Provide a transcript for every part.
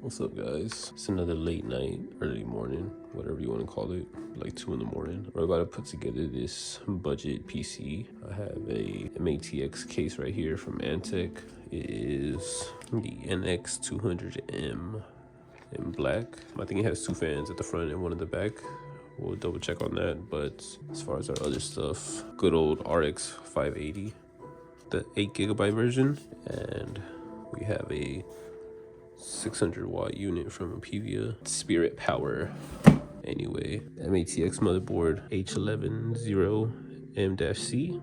What's up, guys? It's another late night, early morning, whatever you want to call it, like 2 in the morning. We're about to put together this budget PC. I have a MATX case right here from Anntec. It is the NX200M in black. I think it has 2 fans at the front and 1 at the back. We'll double check on that, but as far as our other stuff, good old RX 580, the 8GB version, and we have a 600 watt unit from Apevia, Spirit Power. Anyway, MATX motherboard H110M-C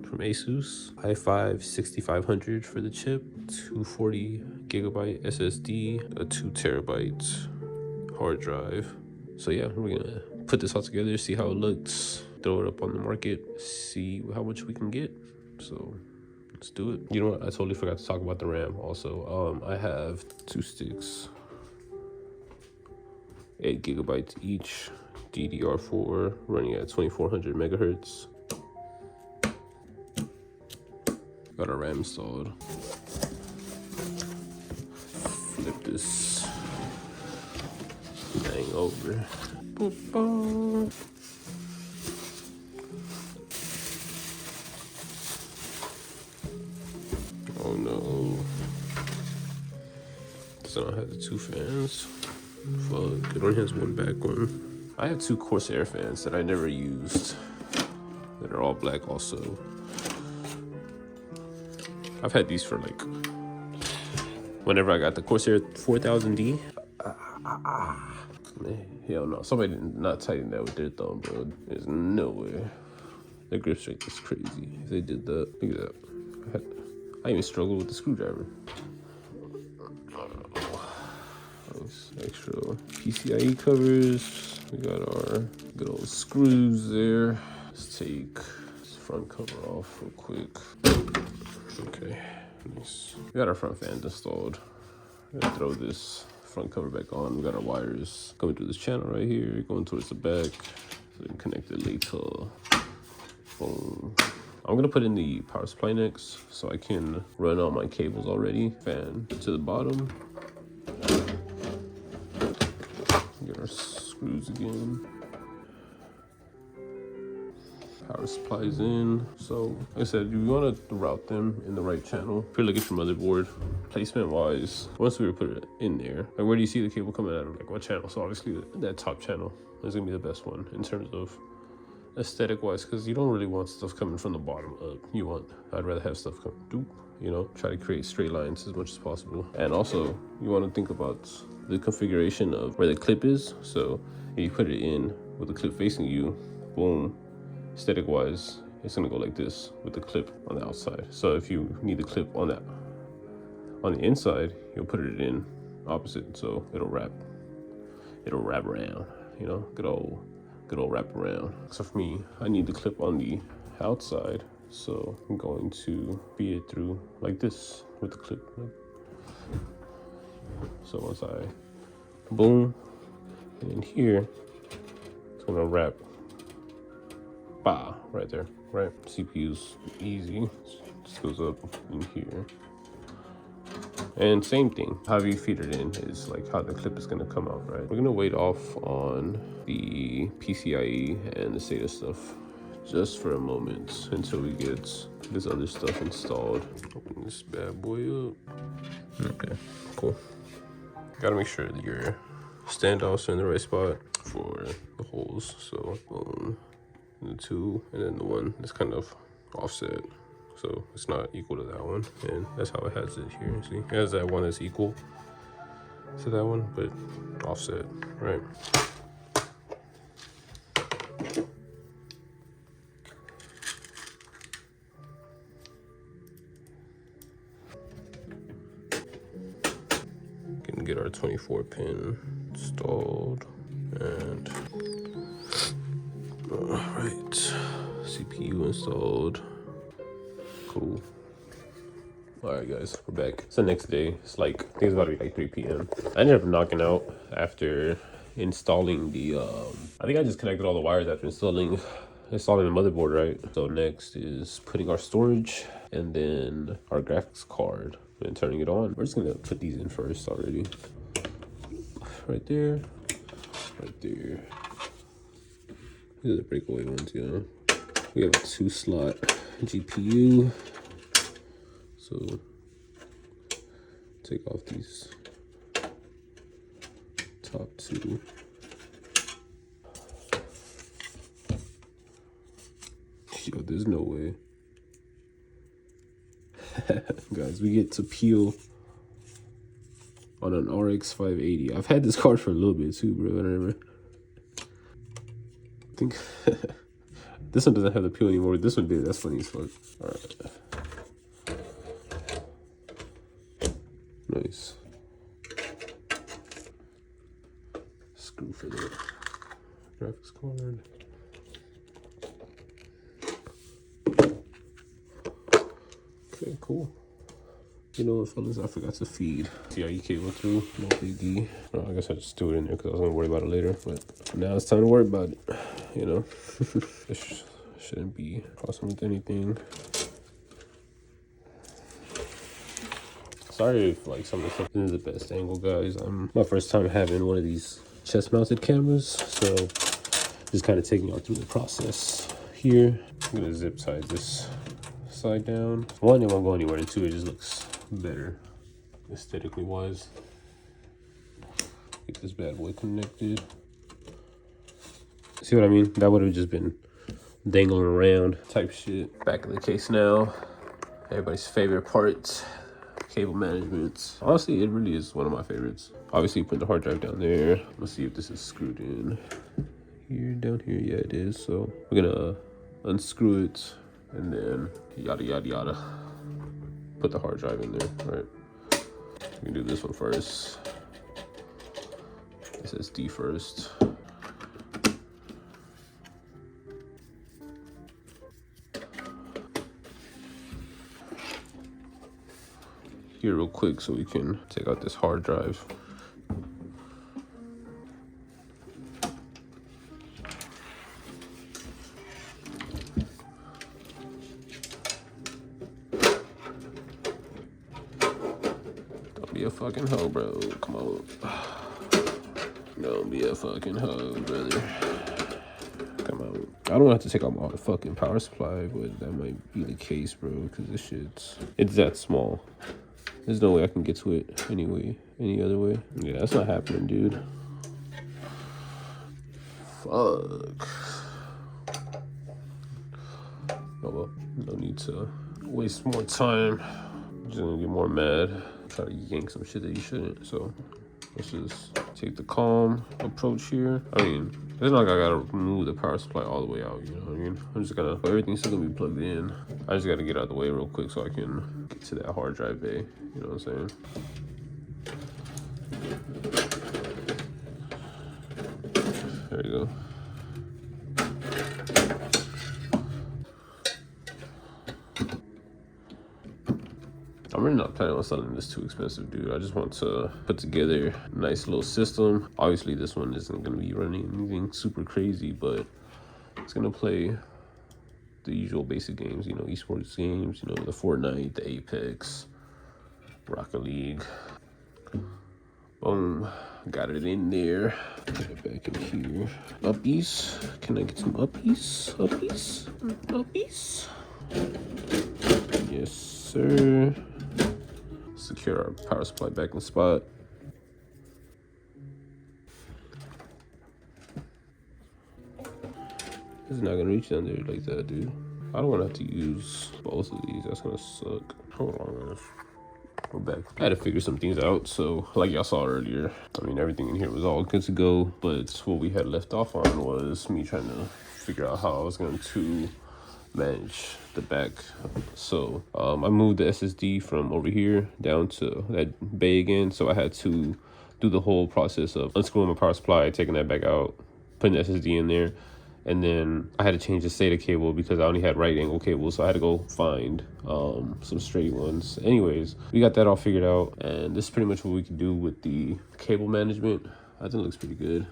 from Asus, i5 6500 for the chip, 240GB SSD, a 2TB hard drive. So yeah, we're gonna put this all together, see how it looks, throw it up on the market, see how much we can get. So let's do it. You know what? I totally forgot to talk about the RAM also. I have 2 sticks, 8GB each, DDR4 running at 2400 megahertz. Got our RAM installed. Flip this thing over. Boop, boop. Oh no. So I have the 2 fans. Fuck, it only has 1 back one. I have 2 Corsair fans that I never used that are all black also. I've had these for like, whenever I got the Corsair 4000D. Hell no, somebody did not tighten that with their thumb, bro. There's no way. The grip strength is crazy. If they did that, look at that. I even struggled with the screwdriver. Nice extra PCIe covers. We got our good old screws there. Let's take this front cover off real quick. Okay, nice. We got our front fans installed. I'm gonna throw this front cover back on. We got our wires coming through this channel right here, going towards the back. So we can connect it later. Boom. I'm gonna put in the power supply next so I can run all my cables already. Fan to the bottom. Get our screws again. Power supplies in. So like I said, you want to route them in the right channel. If you're looking for motherboard placement wise, once we put it in there, like where do you see the cable coming out of, like what channel? So obviously that top channel is gonna be the best one in terms of aesthetic wise, because you don't really want stuff coming from the bottom up. I'd rather have stuff come through, you know, try to create straight lines as much as possible. And also you want to think about the configuration of where the clip is. So if you put it in with the clip facing you, boom, aesthetic wise it's gonna go like this with the clip on the outside. So if you need the clip on the inside, you'll put it in opposite, so it'll wrap around, you know, good old wrap around. So for me, I need the clip on the outside, so I'm going to feed it through like this with the clip. So once I boom, and in here, it's gonna wrap, bah, right there, right? CPU's easy, just goes up in here. And same thing, however you feed it in is like how the clip is gonna come out, right? We're gonna wait off on the PCIe and the SATA stuff just for a moment until we get this other stuff installed. Open this bad boy up. Okay, cool. Gotta make sure that your standoffs are in the right spot for the holes. So boom, the 2, and then the 1 is kind of offset, so it's not equal to that one, and that's how it has it here. See, it has that one that's equal to that one, but offset, right? Can get our 24 pin installed, and all right, CPU installed. Cool. All right, guys, we're back. It's the next day. It's like, I think it's about to be like 3 p.m. I ended up knocking out after installing the I think I just connected all the wires after installing the motherboard, right? So next is putting our storage and then our graphics card and turning it on. We're just gonna put these in first already. right there, right there. These are the breakaway ones, you know. We have a 2-slot GPU. So take off these top 2. Yo, there's no way. Guys, we get to peel on an RX 580. I've had this card for a little bit too, bro. Whatever. I think this one doesn't have the peel anymore. This one did. That's funny as fuck. All right. Nice. Screw for the graphics card. Okay, cool. You know what, fellas, I forgot to feed TIE cable through, no big D. Well, I guess I just threw it in there because I was gonna worry about it later, but now it's time to worry about it, you know. This shouldn't be crossing with anything. Sorry if like some of the stuff isn't the best angle, guys. My first time having one of these chest mounted cameras, so just kind of taking y'all through the process here. I'm gonna zip tie this side down. One, it won't go anywhere, and two, it just looks better aesthetically wise. Get this bad boy connected. See what I mean? That would have just been dangling around type shit. Back in the case now. Everybody's favorite part, cable management. Honestly, it really is one of my favorites. Obviously, put the hard drive down there. Let's see if this is screwed in here, down here. Yeah, it is. So we're gonna unscrew it and then yada yada yada. Put the hard drive in there, right? We can do this one first. SSD first. Here real quick so we can take out this hard drive. Be a fucking hoe, bro. Come on. Don't be a fucking hoe, brother. Come on. I don't have to take out my fucking power supply, but that might be the case, bro, because this it's that small. There's no way I can get to it anyway, any other way. Yeah, that's not happening, dude. Fuck. Oh well, no need to waste more time. I'm just gonna get more mad. Try to yank some shit that you shouldn't. So let's just take the calm approach here. I mean, it's not like I gotta remove the power supply all the way out, you know what I mean? I'm just gonna, everything's still gonna be plugged in. I just gotta get out of the way real quick so I can get to that hard drive bay, you know what I'm saying? There you go. I'm really not planning on selling this too expensive, dude. I just want to put together a nice little system. Obviously, this one isn't going to be running anything super crazy, but it's going to play the usual basic games, you know, esports games, you know, the Fortnite, the Apex, Rocket League. Boom. Got it in there. Put it back in here. Uppies. Can I get some uppies? Uppies? Uppies? Yes, sir. Secure our power supply back in spot. It's not gonna reach down there like that, dude. I don't wanna have to use both of these. That's gonna suck. Hold on, man. We're back. I had to figure some things out. So, like y'all saw earlier, I mean, everything in here was all good to go. But what we had left off on was me trying to figure out how I was going to manage the back. So I moved the SSD from over here down to that bay again, so I had to do the whole process of unscrewing my power supply, taking that back out, putting the SSD in there, and then I had to change the SATA cable because I only had right angle cables, so I had to go find some straight ones. Anyways, we got that all figured out, and this is pretty much what we can do with the cable management. I think it looks pretty good.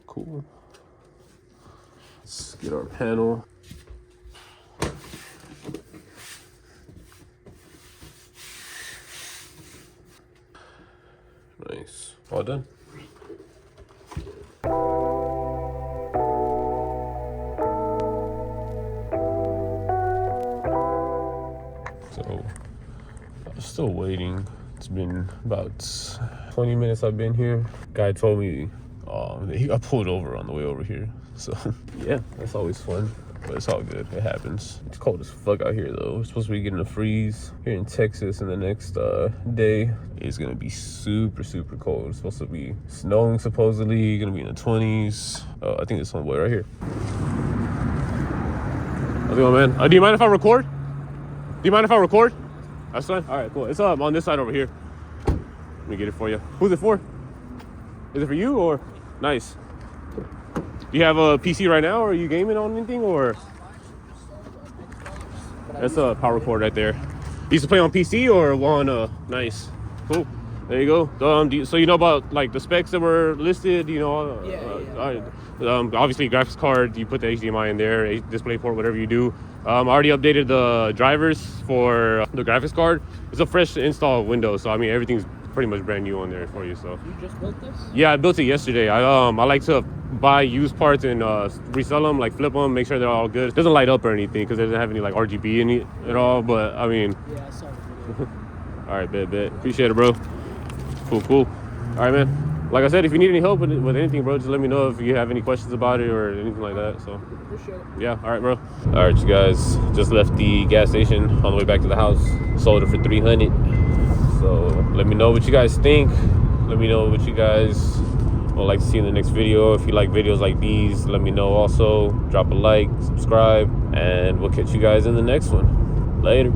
Cool. Let's get our panel. all done. So I'm still waiting. It's been about 20 minutes I've been here. Guy told me he got pulled over on the way over here. So yeah, that's always fun. But it's all good. It happens. It's cold as fuck out here though. We're supposed to be getting a freeze here in Texas in the next day. It's gonna be super, super cold. It's supposed to be snowing supposedly. Gonna be in the 20s. I think this homeboy right here. How's it going, man? Do you mind if I record? Do you mind if I record? That's fine. All right, cool. It's on this side over here. Let me get it for you. Who's it for? Is it for you or? Nice. Do you have a PC right now, or are you gaming on anything, or? That's a power cord right there. You used to play on PC or on? Nice. Cool. There you go. So you know about like the specs that were listed, you know? Yeah. Obviously graphics card, you put the HDMI in there, display port, whatever you do. I already updated the drivers for the graphics card. It's a fresh install window, so I mean everything's pretty much brand new on there for you. So you just built this? Yeah, I built it yesterday. I like to buy used parts and resell them, like flip them, make sure they're all good. It doesn't light up or anything because it doesn't have any like RGB in it at all, but I mean yeah, I saw the video. all right, bet. Appreciate it, bro. Cool. All right, man. Like I said, if you need any help with anything, bro, just let me know if you have any questions about it or anything like that. So appreciate it. Yeah, all right, bro. All right, you guys, just left the gas station on the way back to the house. Sold it for $300. So let me know what you guys think. Let me know what you guys would like to see in the next video. If you like videos like these, let me know also. Drop a like, subscribe, and we'll catch you guys in the next one. Later.